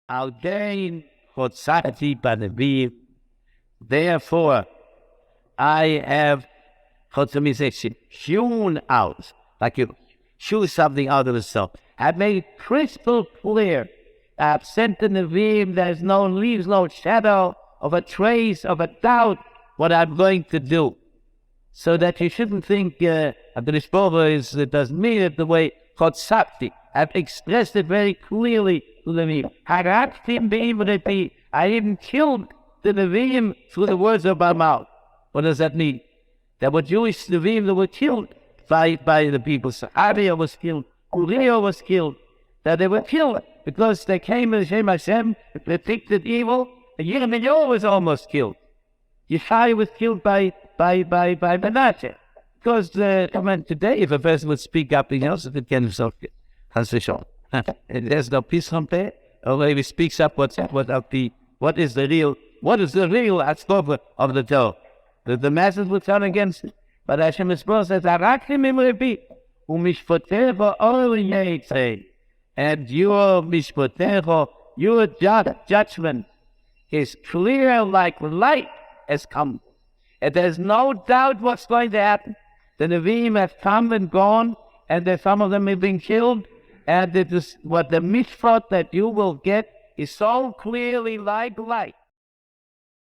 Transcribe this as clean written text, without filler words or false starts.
Aldein chotzati b'nevi'im. Therefore, I have hewn out, like you chew something out of itself. I've made it crystal clear. I've sent the Nevi'im. There's leaves no shadow of a trace of a doubt what I'm going to do. So that you shouldn't think Hakadosh Baruch Hu doesn't mean it the way chotzati. I've expressed it very clearly to the Nevi'im. I didn't kill the Nevi'im through the words of my mouth. What does that mean? There were Jewish Nevi'im that were killed by the people. Sahabiah was killed. Uriah was killed. That they were killed because they came in Shem Hashem, predicted evil. Yirmiyahu was almost killed. Yeshaya was killed by Manasseh. Because today, if a person would speak up, he knows if it can himself get. There's no peace on there. Or if he speaks up, what is the real Hatzkova of the Torah? The masses will turn against it. But Hashem Yisrael says, Araktim im rebi, u'mishpotecha or yetzei. And your mishpotecha, your judgment is clear like light has come. And there's no doubt what's going to happen. The Nevi'im have come and gone, and some of them have been killed. And what the mishpat that you will get is so clearly like light.